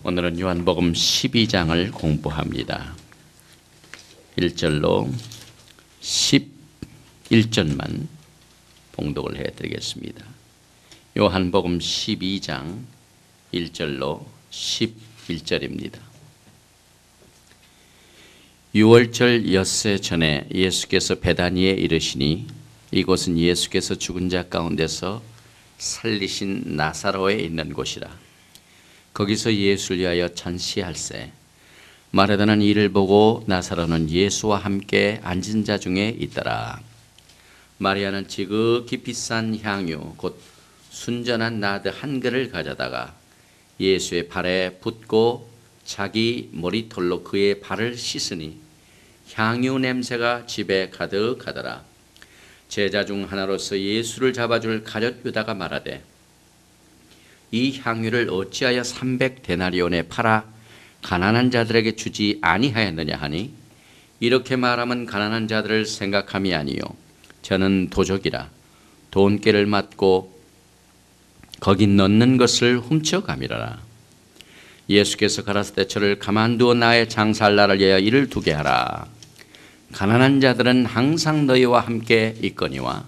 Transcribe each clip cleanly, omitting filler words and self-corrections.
오늘은 요한복음 12장을 공부합니다. 1절로 11절만 봉독을 해드리겠습니다. 요한복음 12장 1절로 11절입니다. 6월절 엿새 전에 예수께서 베다니에 이르시니 이곳은 예수께서 죽은 자 가운데서 살리신 나사로에 있는 곳이라. 거기서 예수를 위하여 전시할세 마르다는 이를 보고 나사로는 예수와 함께 앉은 자 중에 있더라. 마리아는 지극히 비싼 향유 곧 순전한 나드 한 그릇을 가져다가 예수의 발에 붓고 자기 머리털로 그의 발을 씻으니 향유 냄새가 집에 가득하더라. 제자 중 하나로서 예수를 잡아줄 가룟 유다가 말하되 이 향유를 어찌하여 300데나리온에 팔아 가난한 자들에게 주지 아니하였느냐 하니 이렇게 말하면 가난한 자들을 생각함이 아니요 저는 도적이라 돈깨를 맞고 거기 넣는 것을 훔쳐가미라. 예수께서 가라사대 저를 가만두어 나의 장사할 날을 위하여 이를 두게 하라. 가난한 자들은 항상 너희와 함께 있거니와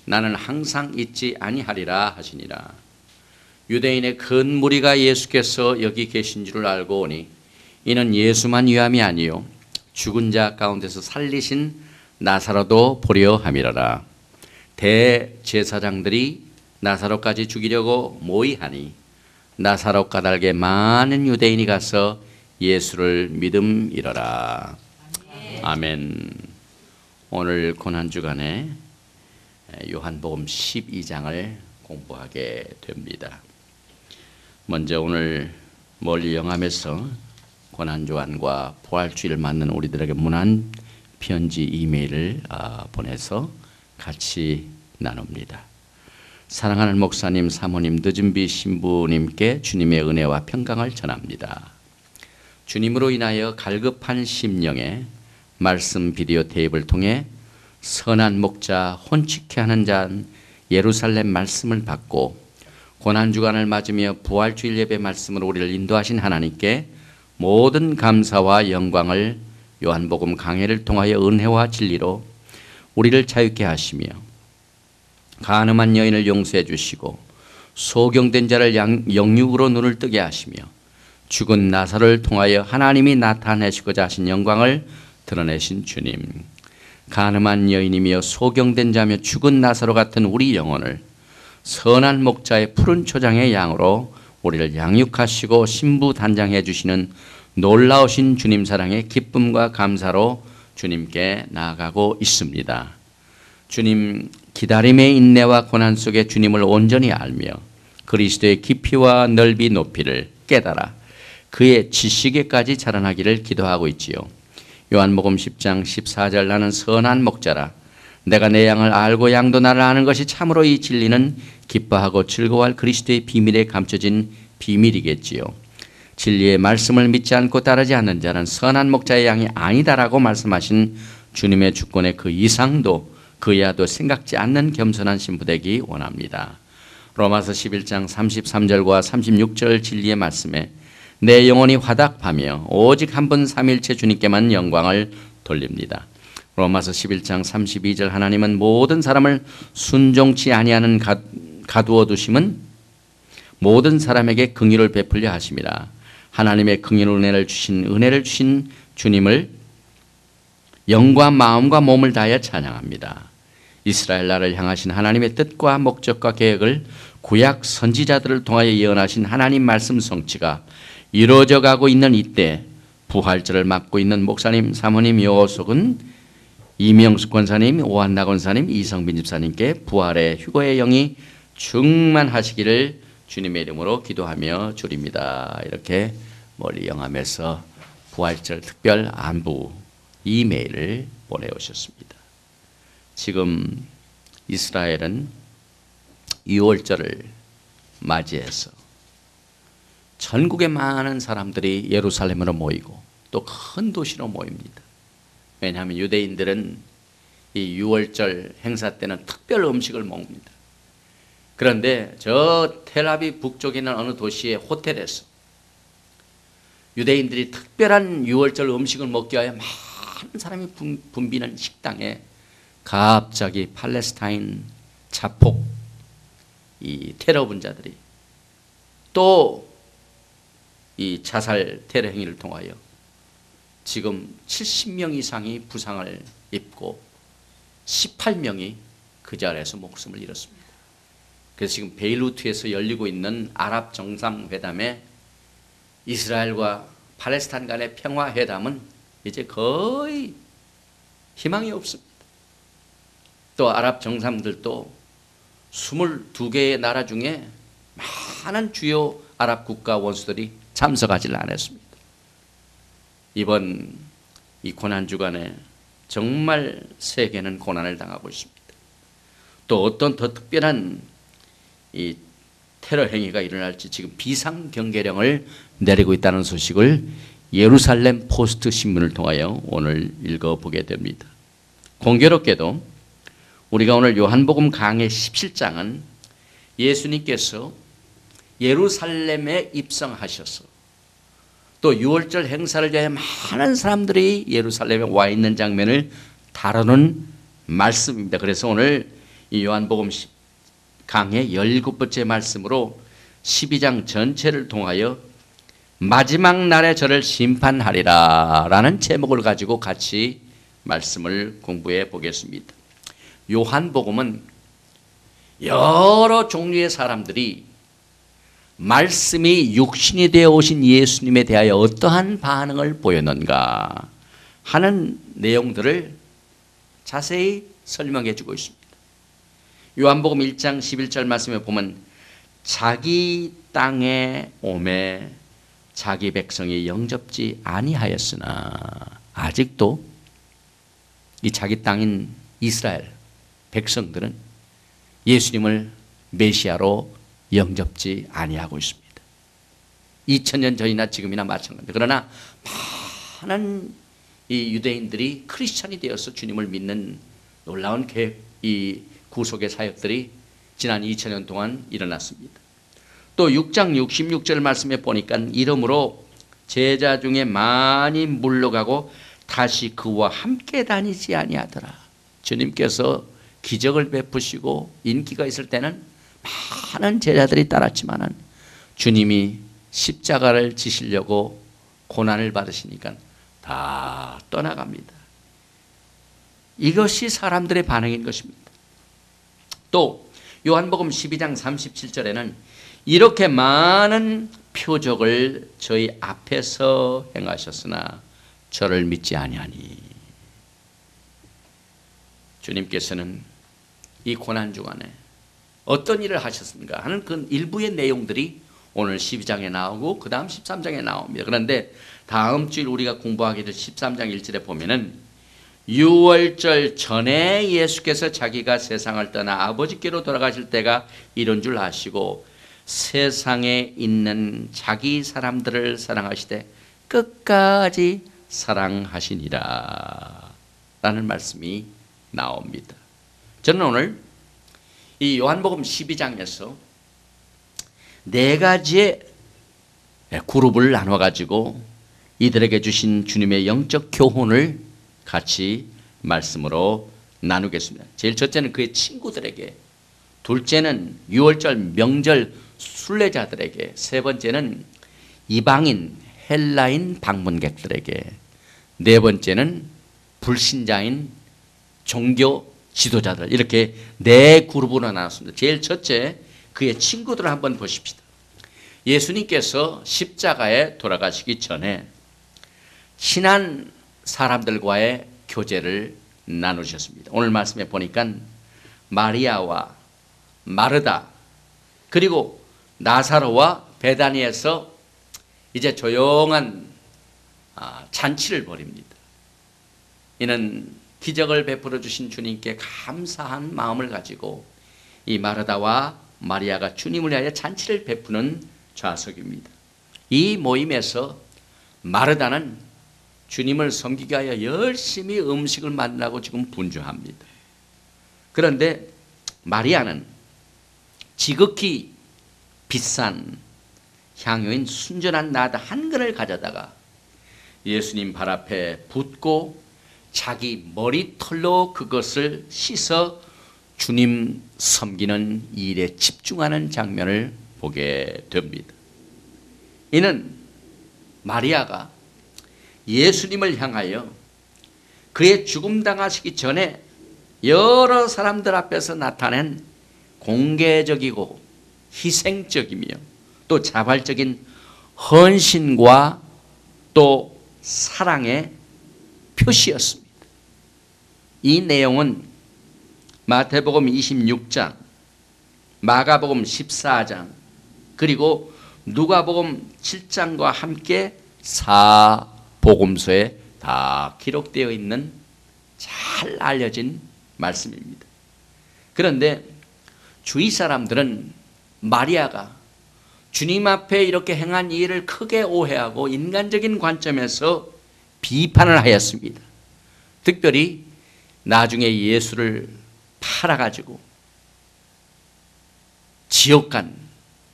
나는 항상 있지 아니하리라 하시니라. 유대인의 큰 무리가 예수께서 여기 계신 줄을 알고 오니 이는 예수만 위함이 아니요 죽은 자 가운데서 살리신 나사로도 보려 함이라라. 대제사장들이 나사로까지 죽이려고 모의하니 나사로 까닭에 많은 유대인이 가서 예수를 믿음이러라. 아멘. 오늘 고난주간에 요한복음 12장을 공부하게 됩니다. 먼저 오늘 멀리 영암에서 고난주간과 부활주일을 맞는 우리들에게 문안 편지 이메일을 보내서 같이 나눕니다. 사랑하는 목사님, 사모님, 늦은비 신부님께 주님의 은혜와 평강을 전합니다. 주님으로 인하여 갈급한 심령에 말씀 비디오 테이프를 통해 선한 목자 혼치케 하는 자 예루살렘 말씀을 받고 고난주간을 맞으며 부활주일 예배 말씀으로 우리를 인도하신 하나님께 모든 감사와 영광을 요한복음 강해를 통하여 은혜와 진리로 우리를 자유케 하시며 간음한 여인을 용서해 주시고 소경된 자를 영육으로 눈을 뜨게 하시며 죽은 나사로를 통하여 하나님이 나타내시고자 하신 영광을 드러내신 주님, 간음한 여인이며 소경된 자며 죽은 나사로 같은 우리 영혼을 선한 목자의 푸른 초장의 양으로 우리를 양육하시고 신부단장해 주시는 놀라우신 주님 사랑의 기쁨과 감사로 주님께 나아가고 있습니다. 주님 기다림의 인내와 고난 속에 주님을 온전히 알며 그리스도의 깊이와 넓이 높이를 깨달아 그의 지식에까지 자라나기를 기도하고 있지요. 요한복음 10장 14절 나는 선한 목자라 내가 내 양을 알고 양도 나를 아는 것이 참으로 이 진리는 기뻐하고 즐거워할 그리스도의 비밀에 감춰진 비밀이겠지요. 진리의 말씀을 믿지 않고 따르지 않는 자는 선한 목자의 양이 아니다라고 말씀하신 주님의 주권의 그 이상도 그 이하도 생각지 않는 겸손한 신부 되기 원합니다. 로마서 11장 33절과 36절 진리의 말씀에 내 영혼이 화답하며 오직 한 분 삼일체 주님께만 영광을 돌립니다. 로마서 11장 32절 하나님은 모든 사람을 순종치 아니하는 가두어 두심은 모든 사람에게 긍휼을 베풀려 하심이라. 하나님의 긍휼 은혜를 주신 주님을 영과 마음과 몸을 다하여 찬양합니다. 이스라엘 나라를 향하신 하나님의 뜻과 목적과 계획을 구약 선지자들을 통하여 예언하신 하나님 말씀 성취가 이루어져 가고 있는 이때 부활절을 맞고 있는 목사님, 사모님, 요속은 이명숙 권사님, 오한나 권사님, 이성빈 집사님께 부활의 휴거의 영이 충만하시기를 주님의 이름으로 기도하며 드립니다. 이렇게 멀리 영암에서 부활절 특별 안부 이메일을 보내오셨습니다. 지금 이스라엘은 6월절을 맞이해서 전국의 많은 사람들이 예루살렘으로 모이고 또 큰 도시로 모입니다. 왜냐하면 유대인들은 이 6월절 행사 때는 특별 음식을 먹습니다. 그런데 저 텔아비브 북쪽에 있는 어느 도시의 호텔에서 유대인들이 특별한 유월절 음식을 먹기 위하여 많은 사람이 붐비는 식당에 갑자기 팔레스타인 자폭 이 테러 분자들이 또 이 자살 테러 행위를 통하여 지금 70명 이상이 부상을 입고 18명이 그 자리에서 목숨을 잃었습니다. 그래서 지금 베이루트에서 열리고 있는 아랍 정상회담에 이스라엘과 팔레스타인 간의 평화회담은 이제 거의 희망이 없습니다. 또 아랍 정상들도 22개의 나라 중에 많은 주요 아랍 국가 원수들이 참석하지 않았습니다. 이번 이 고난 주간에 정말 세계는 고난을 당하고 있습니다. 또 어떤 더 특별한 이 테러 행위가 일어날지 지금 비상경계령을 내리고 있다는 소식을 예루살렘 포스트 신문을 통하여 오늘 읽어보게 됩니다. 공교롭게도 우리가 오늘 요한복음 강해 17장은 예수님께서 예루살렘에 입성하셔서 또 유월절 행사를 위해 많은 사람들이 예루살렘에 와 있는 장면을 다루는 말씀입니다. 그래서 오늘 이 요한복음 강해 17번째 말씀으로 12장 전체를 통하여 마지막 날에 저를 심판하리라 라는 제목을 가지고 같이 말씀을 공부해 보겠습니다. 요한복음은 여러 종류의 사람들이 말씀이 육신이 되어 오신 예수님에 대하여 어떠한 반응을 보였는가 하는 내용들을 자세히 설명해 주고 있습니다. 요한복음 1장 11절 말씀에 보면 자기 땅에 오매 자기 백성이 영접지 아니하였으나 아직도 이 자기 땅인 이스라엘 백성들은 예수님을 메시아로 영접지 아니하고 있습니다. 2000년 전이나 지금이나 마찬가지입니다. 그러나 많은 이 유대인들이 크리스천이 되어서 주님을 믿는 놀라운 이 구속의 사역들이 지난 2000년 동안 일어났습니다. 또 6장 66절 말씀에 보니까 이러므로 제자 중에 많이 물러가고 다시 그와 함께 다니지 아니하더라. 주님께서 기적을 베푸시고 인기가 있을 때는 많은 제자들이 따랐지만은 주님이 십자가를 지시려고 고난을 받으시니까 다 떠나갑니다. 이것이 사람들의 반응인 것입니다. 또 요한복음 12장 37절에는 이렇게 많은 표적을 저희 앞에서 행하셨으나 저를 믿지 아니하니. 주님께서는 이 고난 주간에 어떤 일을 하셨습니까 하는 그 일부의 내용들이 오늘 12장에 나오고 그 다음 13장에 나옵니다. 그런데 다음 주일 우리가 공부하게 될 13장 1절에 보면은 유월절 전에 예수께서 자기가 세상을 떠나 아버지께로 돌아가실 때가 이런 줄 아시고 세상에 있는 자기 사람들을 사랑하시되 끝까지 사랑하시니라 라는 말씀이 나옵니다. 저는 오늘 이 요한복음 12장에서 네 가지의 그룹을 나눠가지고 이들에게 주신 주님의 영적 교훈을 같이 말씀으로 나누겠습니다. 제일 첫째는 그의 친구들에게, 둘째는 유월절 명절 순례자들에게, 세 번째는 이방인 헬라인 방문객들에게, 네 번째는 불신자인 종교 지도자들, 이렇게 네 그룹으로 나눴습니다. 제일 첫째 그의 친구들을 한번 보십시다. 예수님께서 십자가에 돌아가시기 전에 친한 사람들과의 교제를 나누셨습니다. 오늘 말씀에 보니까 마리아와 마르다 그리고 나사로와 베다니에서 이제 조용한 잔치를 벌입니다. 이는 기적을 베풀어 주신 주님께 감사한 마음을 가지고 이 마르다와 마리아가 주님을 위하여 잔치를 베푸는 좌석입니다. 이 모임에서 마르다는 주님을 섬기기 위하여 열심히 음식을 만들라고 지금 분주합니다. 그런데 마리아는 지극히 비싼 향유인 순전한 나드 한 근을 가져다가 예수님 발 앞에 붓고 자기 머리털로 그것을 씻어 주님 섬기는 일에 집중하는 장면을 보게 됩니다. 이는 마리아가 예수님을 향하여 그의 죽음 당하시기 전에 여러 사람들 앞에서 나타낸 공개적이고 희생적이며 또 자발적인 헌신과 또 사랑의 표시였습니다. 이 내용은 마태복음 26장, 마가복음 14장, 그리고 누가복음 7장과 함께 사복음서에 다 기록되어 있는 잘 알려진 말씀입니다. 그런데 주위 사람들은 마리아가 주님 앞에 이렇게 행한 일을 크게 오해하고 인간적인 관점에서 비판을 하였습니다. 특별히 나중에 예수를 팔아가지고 지옥 간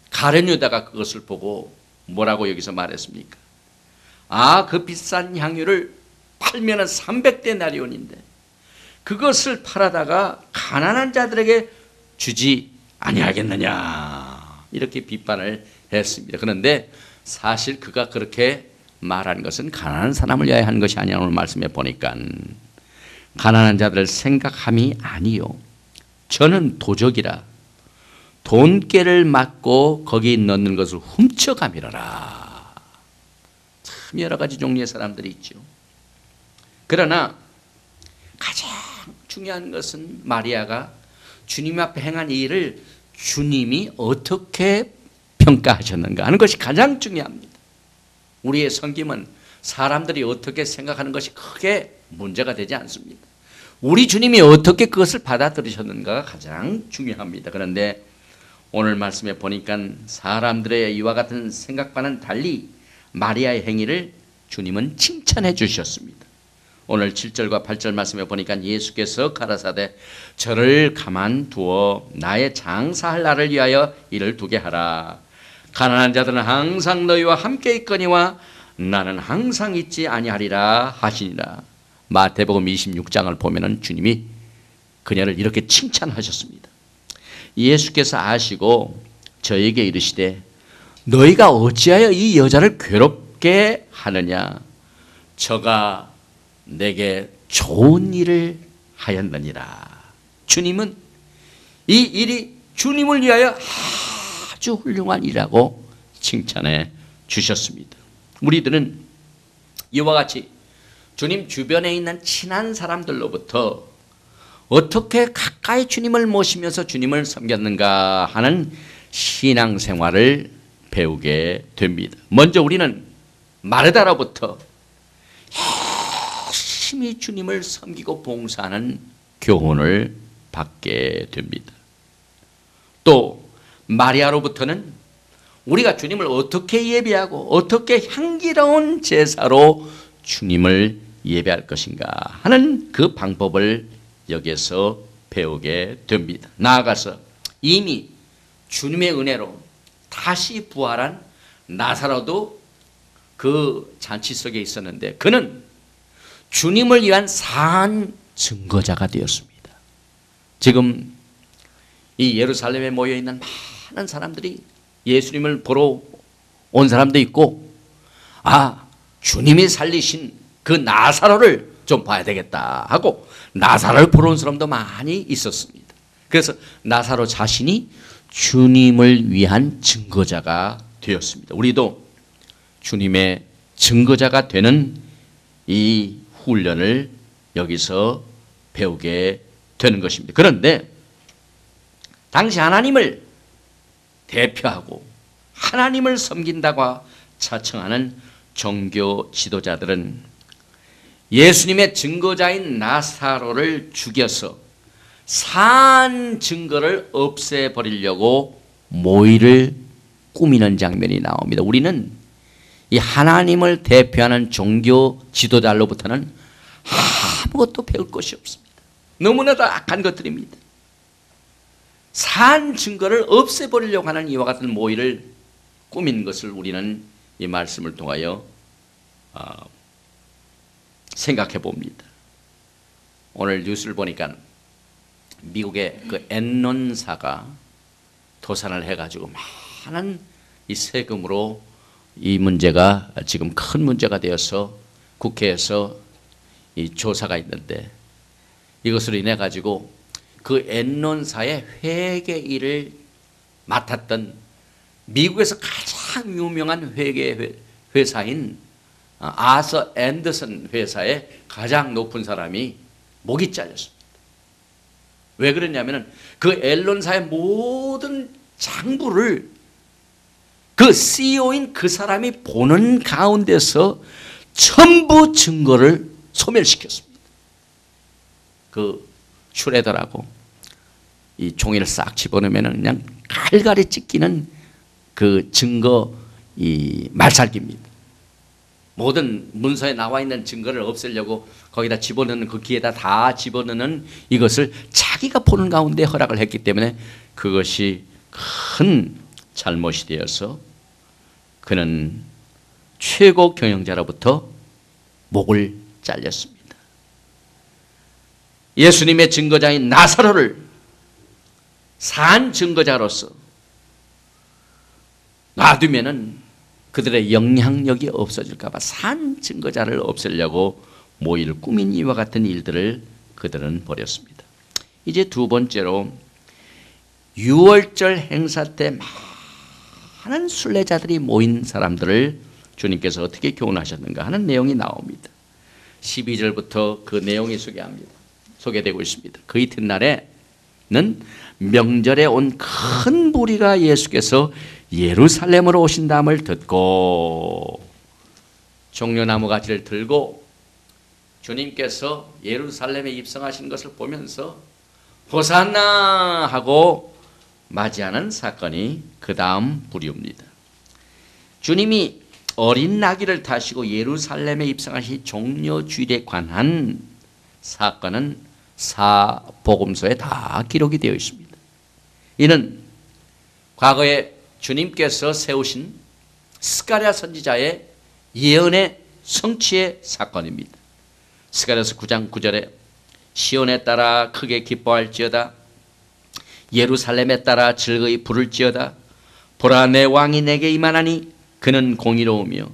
가룟 유다가 그것을 보고 뭐라고 여기서 말했습니까? 아, 그 비싼 향유를 팔면은 300데나리온인데 그것을 팔아다가 가난한 자들에게 주지 아니하겠느냐, 이렇게 비판을 했습니다. 그런데 사실 그가 그렇게 말한 것은 가난한 사람을 위하여 한 것이 아니야. 오늘 말씀에 보니까 가난한 자들을 생각함이 아니요, 저는 도적이라 돈깨를 맞고 거기 넣는 것을 훔쳐가미러라. 참 여러 가지 종류의 사람들이 있죠. 그러나 가장 중요한 것은 마리아가 주님 앞에 행한 이 일을 주님이 어떻게 평가하셨는가 하는 것이 가장 중요합니다. 우리의 섬김은 사람들이 어떻게 생각하는 것이 크게 문제가 되지 않습니다. 우리 주님이 어떻게 그것을 받아들이셨는가가 가장 중요합니다. 그런데 오늘 말씀에 보니까 사람들의 이와 같은 생각과는 달리 마리아의 행위를 주님은 칭찬해 주셨습니다. 오늘 7절과 8절 말씀에 보니까 예수께서 가라사대 저를 가만두어 나의 장사할 날을 위하여 이를 두게 하라. 가난한 자들은 항상 너희와 함께 있거니와 나는 항상 있지 아니하리라 하시니라. 마태복음 26장을 보면은 주님이 그녀를 이렇게 칭찬하셨습니다. 예수께서 아시고 저에게 이르시되 너희가 어찌하여 이 여자를 괴롭게 하느냐, 저가 내게 좋은 일을 하였느니라. 주님은 이 일이 주님을 위하여 아주 훌륭한 일이라고 칭찬해 주셨습니다. 우리들은 이와 같이 주님 주변에 있는 친한 사람들로부터 어떻게 가까이 주님을 모시면서 주님을 섬겼는가 하는 신앙생활을 배우게 됩니다. 먼저 우리는 마르다로부터 열심히 주님을 섬기고 봉사하는 교훈을 받게 됩니다. 또 마리아로부터는 우리가 주님을 어떻게 예배하고 어떻게 향기로운 제사로 주님을 예배할 것인가 하는 그 방법을 여기에서 배우게 됩니다. 나아가서 이미 주님의 은혜로 다시 부활한 나사로도 그 잔치 속에 있었는데 그는 주님을 위한 산 증거자가 되었습니다. 지금 이 예루살렘에 모여있는 많은 사람들이 예수님을 보러 온 사람도 있고, 아, 주님이 살리신 그 나사로를 좀 봐야 되겠다 하고 나사로를 보러 온 사람도 많이 있었습니다. 그래서 나사로 자신이 주님을 위한 증거자가 되었습니다. 우리도 주님의 증거자가 되는 이 훈련을 여기서 배우게 되는 것입니다. 그런데 당시 하나님을 대표하고 하나님을 섬긴다고 자청하는 종교 지도자들은 예수님의 증거자인 나사로를 죽여서 산 증거를 없애버리려고 모의를 꾸미는 장면이 나옵니다. 우리는 이 하나님을 대표하는 종교 지도자로부터는 아무것도 배울 것이 없습니다. 너무나도 악한 것들입니다. 산 증거를 없애버리려고 하는 이와 같은 모의를 꾸민 것을 우리는 이 말씀을 통하여 생각해 봅니다. 오늘 뉴스를 보니까 미국의 그 엔론사가 도산을 해가지고 많은 이 세금으로 이 문제가 지금 큰 문제가 되어서 국회에서 이 조사가 있는데, 이것으로 인해 가지고 그 엔론사의 회계 일을 맡았던 미국에서 가장 유명한 회계 회사인 아서 앤더슨 회사의 가장 높은 사람이 목이 잘렸습니다. 왜 그러냐면은 그 엔론사의 모든 장부를 그 CEO인 그 사람이 보는 가운데서 전부 증거를 소멸시켰습니다. 그 슈레더라고 이 종이를 싹 집어넣으면 그냥 갈갈이 찢기는 그 증거 이 말살기입니다. 모든 문서에 나와 있는 증거를 없애려고 거기다 집어넣는 그 귀에다 다 집어넣는 이것을 자기가 보는 가운데 허락을 했기 때문에 그것이 큰 잘못이 되어서 그는 최고 경영자로부터 목을 잘렸습니다. 예수님의 증거자인 나사로를 산 증거자로서 놔두면은 그들의 영향력이 없어질까 봐 산 증거자를 없애려고 모의를 꾸민 이와 같은 일들을 그들은 벌였습니다. 이제 두 번째로 유월절 행사 때 많은 순례자들이 모인 사람들을 주님께서 어떻게 교훈하셨는가 하는 내용이 나옵니다. 12절부터 그 내용이 소개되고 있습니다. 그 이튿날에는 명절에 온 큰 무리가 예수께서 예루살렘으로 오신다음을 듣고 종려나무 가지를 들고 주님께서 예루살렘에 입성하신 것을 보면서 호산나 하고 맞이하는 사건이 그 다음 부류입니다. 주님이 어린 나귀를 타시고 예루살렘에 입성하신 종려주일에 관한 사건은 사복음서에 다 기록이 되어 있습니다. 이는 과거에 주님께서 세우신 스가랴 선지자의 예언의 성취의 사건입니다. 스가랴서 9장 9절에 시온에 따라 크게 기뻐할지어다, 예루살렘에 따라 즐거이 부를지어다. 보라, 내 왕이 내게 임하나니 그는 공의로우며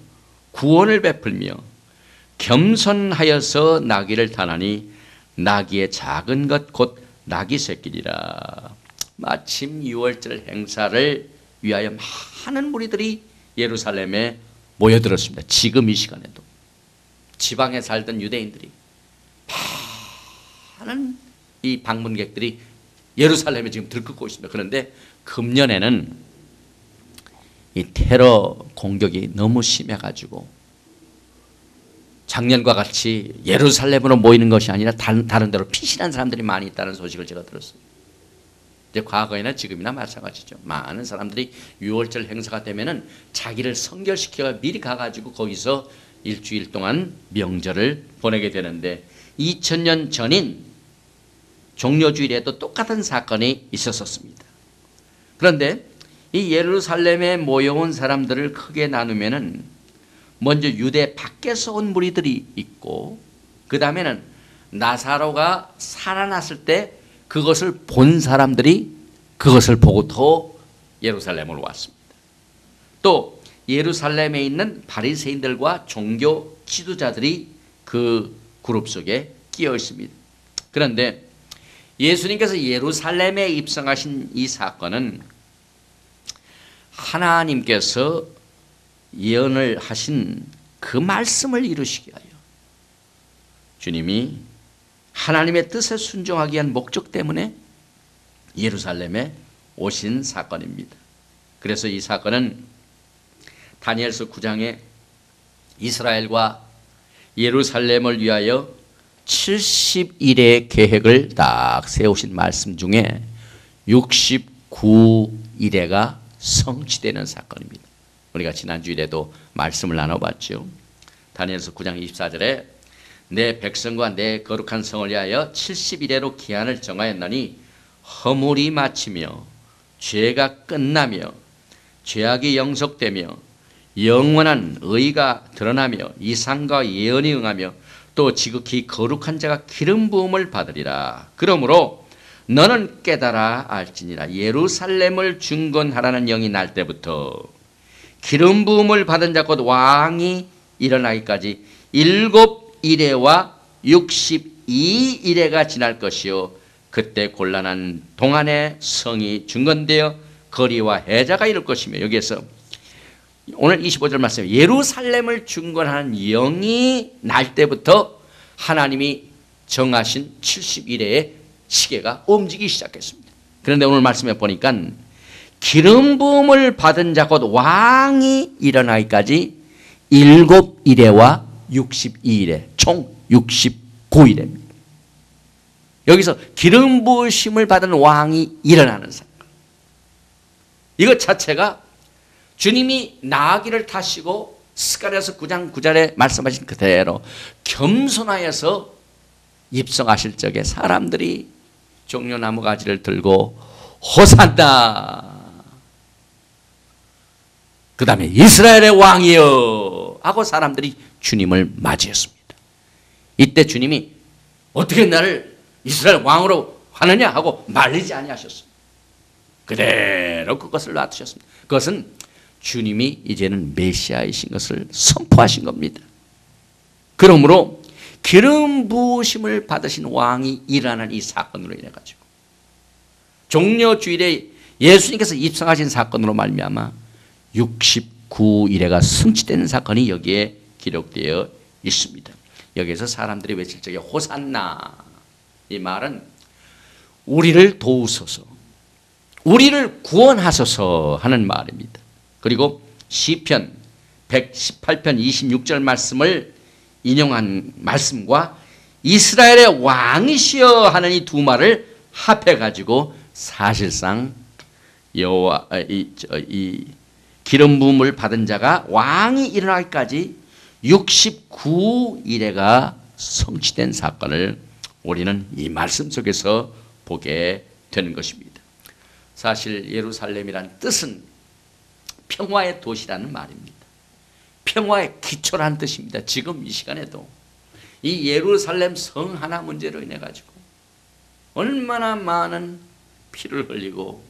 구원을 베풀며 겸손하여서 나귀를 타나니 나귀의 작은 것 곧 나귀 새끼리라. 마침 유월절 행사를 위하여 많은 무리들이 예루살렘에 모여들었습니다. 지금 이 시간에도 지방에 살던 유대인들이 많은 이 방문객들이 예루살렘에 지금 들끓고 있습니다. 그런데 금년에는 이 테러 공격이 너무 심해가지고 작년과 같이 예루살렘으로 모이는 것이 아니라 다른 데로 피신한 사람들이 많이 있다는 소식을 제가 들었어요. 이제 과거에나 지금이나 마찬가지죠. 많은 사람들이 유월절 행사가 되면은 자기를 성결시켜 미리 가가지고 거기서 일주일 동안 명절을 보내게 되는데 2000년 전인 종려주일에도 똑같은 사건이 있었습니다. 그런데 이 예루살렘에 모여온 사람들을 크게 나누면은 먼저 유대 밖에서 온 무리들이 있고, 그 다음에는 나사로가 살아났을 때 그것을 본 사람들이 그것을 보고 더 예루살렘으로 왔습니다. 또 예루살렘에 있는 바리새인들과 종교 지도자들이 그 그룹 속에 끼어 있습니다. 그런데 예수님께서 예루살렘에 입성하신 이 사건은 하나님께서 예언을 하신 그 말씀을 이루시기 위하여 주님이 하나님의 뜻에 순종하기 위한 목적 때문에 예루살렘에 오신 사건입니다. 그래서 이 사건은 다니엘서 9장에 이스라엘과 예루살렘을 위하여 70일의 계획을 딱 세우신 말씀 중에 69일에가 성취되는 사건입니다. 우리가 지난주일에도 말씀을 나눠봤죠. 다니엘서 9장 24절에 내 백성과 내 거룩한 성을 위하여 70일에로 기한을 정하였나니 허물이 마치며 죄가 끝나며 죄악이 영속되며 영원한 의가 드러나며 이상과 예언이 응하며 또 지극히 거룩한 자가 기름 부음을 받으리라. 그러므로 너는 깨달아 알지니라. 예루살렘을 중건하라는 영이 날 때부터 기름 부음을 받은 자 곧 왕이 일어나기까지 7일에와 62일에가 지날 것이요 그때 곤란한 동안에 성이 중건되어 거리와 해자가 이룰 것이며, 여기에서 오늘 25절 말씀, 예루살렘을 중건하는 영이 날 때부터 하나님이 정하신 70일의 시계가 움직이기 시작했습니다. 그런데 오늘 말씀에 보니까 기름 부음을 받은 자 곧 왕이 일어나기까지 7일에와 62일에 총 69일입니다. 여기서 기름 부으심을 받은 왕이 일어나는 사건, 이것 자체가 주님이 나귀를 타시고 스가랴서 9장 9절에 말씀하신 그대로 겸손하여서 입성하실 적에 사람들이 종려나무 가지를 들고 호산나, 그 다음에 이스라엘의 왕이여 하고 사람들이 주님을 맞이했습니다. 이때 주님이 어떻게 나를 이스라엘 왕으로 하느냐 하고 말리지 아니하셨습니다. 그대로 그것을 놔두셨습니다. 그것은 주님이 이제는 메시아이신 것을 선포하신 겁니다. 그러므로 기름 부으심을 받으신 왕이 일어나는 이 사건으로 인해 가지고 종려주일에 예수님께서 입성하신 사건으로 말미암아 69일에가 성취되는 사건이 여기에 기록되어 있습니다. 여기에서 사람들이 외칠 적에 호산나, 이 말은 우리를 도우소서, 우리를 구원하소서 하는 말입니다. 그리고 시편 118편 26절 말씀을 인용한 말씀과 이스라엘의 왕이시여 하는 이 두 말을 합해 가지고 사실상 여호와 이 기름 부음을 받은 자가 왕이 일어나기까지 69일에가 성취된 사건을 우리는 이 말씀 속에서 보게 되는 것입니다. 사실 예루살렘이란 뜻은 평화의 도시라는 말입니다. 평화의 기초라는 뜻입니다. 지금 이 시간에도 이 예루살렘 성 하나 문제로 인해 가지고 얼마나 많은 피를 흘리고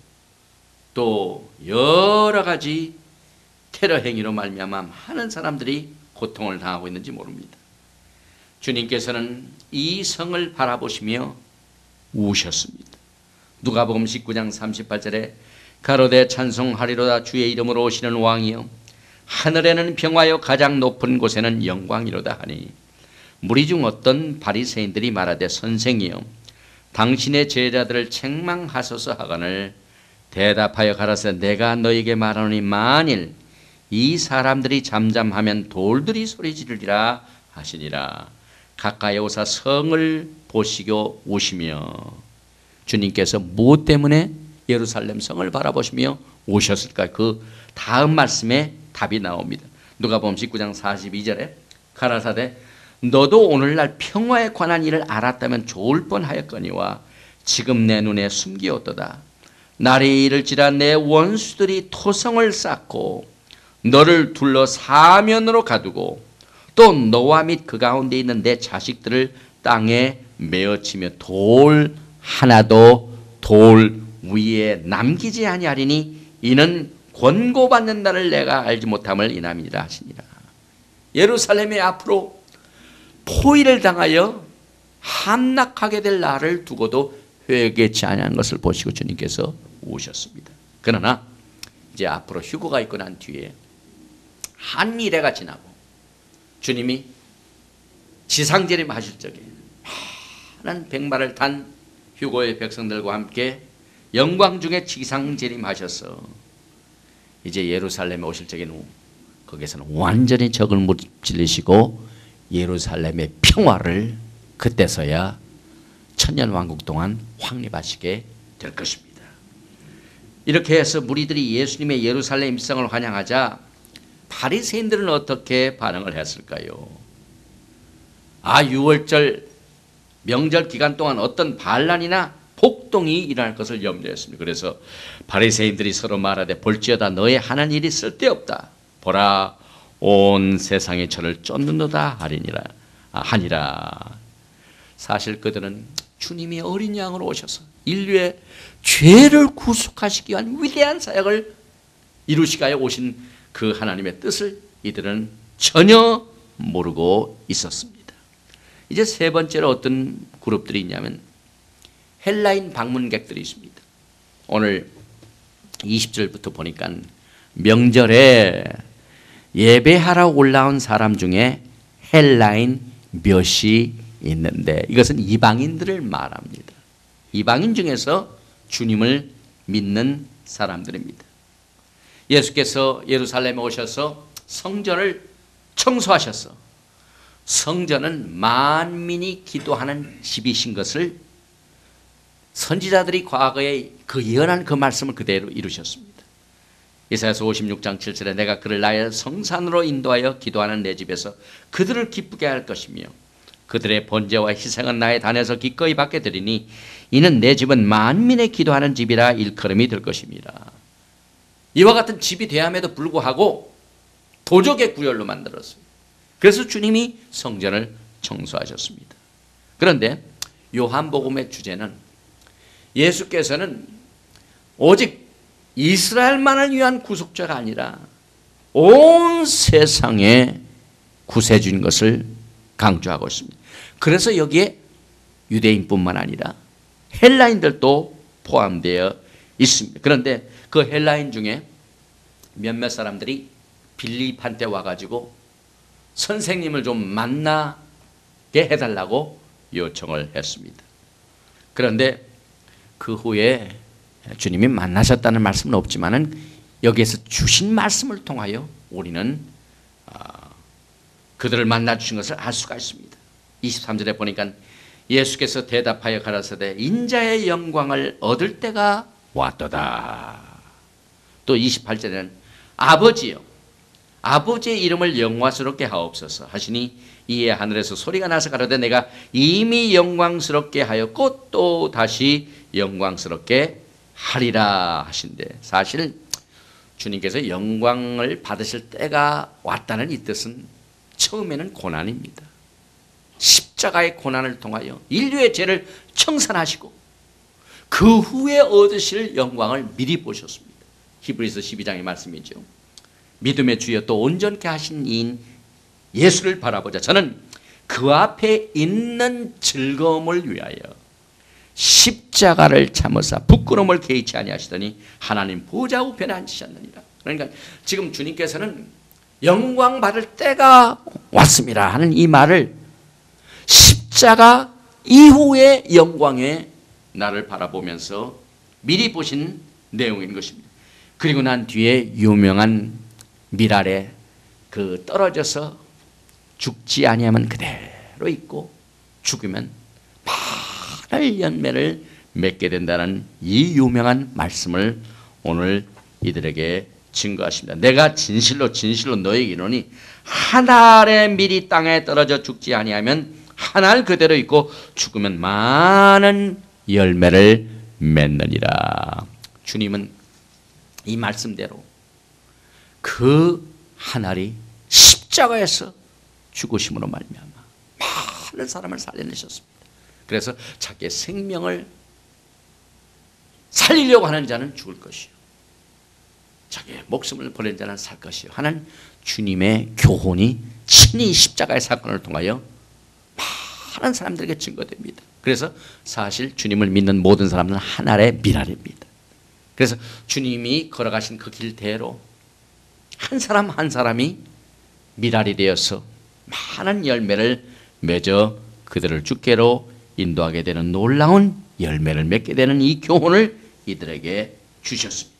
또 여러 가지 테러 행위로 말미암아 많은 사람들이 고통을 당하고 있는지 모릅니다. 주님께서는 이 성을 바라보시며 우셨습니다. 누가복음 19장 38절에 가로되 찬송하리로다 주의 이름으로 오시는 왕이여 하늘에는 평화요 가장 높은 곳에는 영광이로다 하니 무리 중 어떤 바리새인들이 말하되 선생이여 당신의 제자들을 책망하소서 하거늘 대답하여 가라사대 내가 너에게 말하노니 만일 이 사람들이 잠잠하면 돌들이 소리 지르리라 하시니라. 가까이 오사 성을 보시고 오시며, 주님께서 무엇 때문에 예루살렘 성을 바라보시며 오셨을까? 그 다음 말씀에 답이 나옵니다. 누가복음 19장 42절에 가라사대 너도 오늘날 평화에 관한 일을 알았다면 좋을 뻔하였거니와 지금 내 눈에 숨기었도다. 날이 이를지라 내 원수들이 토성을 쌓고 너를 둘러 사면으로 가두고 또 너와 및 그 가운데 있는 내 자식들을 땅에 메어치며 돌 하나도 돌 위에 남기지 아니하리니 이는 권고받는 날을 내가 알지 못함을 인함이라 하시니라. 예루살렘이 앞으로 포위를 당하여 함락하게 될 날을 두고도 회개치 아니하는 것을 보시고 주님께서 오셨습니다. 그러나 이제 앞으로 휴거가 있고 난 뒤에 한 이래가 지나고 주님이 지상재림 하실 적에 많은 백마를 탄 휴거의 백성들과 함께 영광 중에 지상재림 하셔서 이제 예루살렘에 오실 적에는 거기에서는 완전히 적을 무찔리시고 예루살렘의 평화를 그때서야 천년왕국 동안 확립하시게 될 것입니다. 이렇게 해서 무리들이 예수님의 예루살렘 입성을 환영하자 바리새인들은 어떻게 반응을 했을까요? 유월절 명절 기간 동안 어떤 반란이나 폭동이 일어날 것을 염려했습니다. 그래서 바리새인들이 서로 말하되 볼지어다 너의 하는 일이 쓸데없다. 보라 온 세상이 저를 쫓는도다 하니라. 사실 그들은 주님이 어린 양으로 오셔서 인류의 죄를 구속하시기 위한 위대한 사역을 이루시기 위하여 오신 그 하나님의 뜻을 이들은 전혀 모르고 있었습니다. 이제 세 번째로 어떤 그룹들이 있냐면 헬라인 방문객들이 있습니다. 오늘 20절부터 보니까 명절에 예배하러 올라온 사람 중에 헬라인 몇이 있는데 이것은 이방인들을 말합니다. 이방인 중에서 주님을 믿는 사람들입니다. 예수께서 예루살렘에 오셔서 성전을 청소하셔서 성전은 만민이 기도하는 집이신 것을 선지자들이 과거에 그 예언한 그 말씀을 그대로 이루셨습니다. 이사야서 56장 7절에 내가 그를 나의 성산으로 인도하여 기도하는 내 집에서 그들을 기쁘게 할 것이며 그들의 번제와 희생은 나의 단에서 기꺼이 받게 되리니 이는 내 집은 만민의 기도하는 집이라 일컬음이 될 것입니다. 이와 같은 집이 되함에도 불구하고 도적의 구열로 만들었어요. 그래서 주님이 성전을 청소하셨습니다. 그런데 요한복음의 주제는 예수께서는 오직 이스라엘만을 위한 구속자가 아니라 온 세상에 구세주인 것을 강조하고 있습니다. 그래서 여기에 유대인뿐만 아니라 헬라인들도 포함되어 있습니다. 그런데 그 헬라인 중에 몇몇 사람들이 빌립한테 와가지고 선생님을 좀 만나게 해달라고 요청을 했습니다. 그런데 그 후에 주님이 만나셨다는 말씀은 없지만은 여기에서 주신 말씀을 통하여 우리는 그들을 만나 주신 것을 알 수가 있습니다. 23절에 보니까 예수께서 대답하여 가라사대 인자의 영광을 얻을 때가 왔도다. 또 28절에는 아버지여 아버지의 이름을 영화스럽게 하옵소서 하시니 이에 하늘에서 소리가 나서 가로되 내가 이미 영광스럽게 하였고 또 다시 영광스럽게 하리라 하신대. 사실 주님께서 영광을 받으실 때가 왔다는 이 뜻은 처음에는 고난입니다. 십자가의 고난을 통하여 인류의 죄를 청산하시고 그 후에 얻으실 영광을 미리 보셨습니다. 히브리서 12장의 말씀이죠. 믿음의 주여 또 온전케 하신 이인 예수를 바라보자. 저는 그 앞에 있는 즐거움을 위하여 십자가를 참으사 부끄러움을 개의치 아니하시더니 하나님 보좌 우편에 앉으셨느니라. 그러니까 지금 주님께서는 영광 받을 때가 왔습니다 하는 이 말을 십자가 이후의 영광의 나를 바라보면서 미리 보신 내용인 것입니다. 그리고 난 뒤에 유명한 밀알에 그 떨어져서 죽지 아니하면 그대로 있고 죽으면 많은 열매를 맺게 된다는 이 유명한 말씀을 오늘 이들에게 증거하십니다. 내가 진실로 너에게 이르노니 한 알의 밀이 땅에 떨어져 죽지 아니하면 한 알 그대로 있고 죽으면 많은 열매를 맺느니라. 주님은 이 말씀대로 그 한 알이 십자가에서 죽으심으로 말미암아 많은 사람을 살려내셨습니다. 그래서 자기의 생명을 살리려고 하는 자는 죽을 것이요 자기의 목숨을 버린 자는 살 것이요 하는 주님의 교훈이 친히 십자가의 사건을 통하여 많은 사람들에게 증거됩니다. 그래서 사실 주님을 믿는 모든 사람들은 한 알의 밀알입니다. 그래서 주님이 걸어가신 그 길대로 한 사람 한 사람이 밀알이 되어서 많은 열매를 맺어 그들을 주께로 인도하게 되는 놀라운 열매를 맺게 되는 이 교훈을 이들에게 주셨습니다.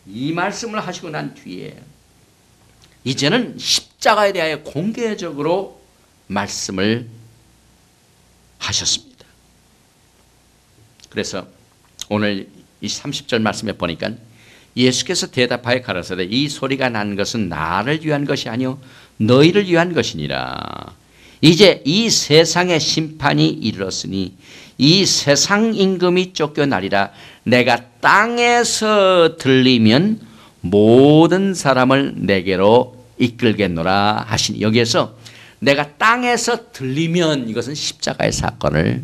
이 말씀을 하시고 난 뒤에 이제는 십자가에 대하여 공개적으로 말씀을 하셨습니다. 그래서 오늘 이 30절 말씀에 보니까 예수께서 대답하여 가라사대 이 소리가 난 것은 나를 위한 것이 아니요 너희를 위한 것이니라. 이제 이 세상의 심판이 이르렀으니 이 세상 임금이 쫓겨나리라. 내가 땅에서 들리면 모든 사람을 내게로 이끌겠노라 하시니, 여기에서 내가 땅에서 들리면 이것은 십자가의 사건을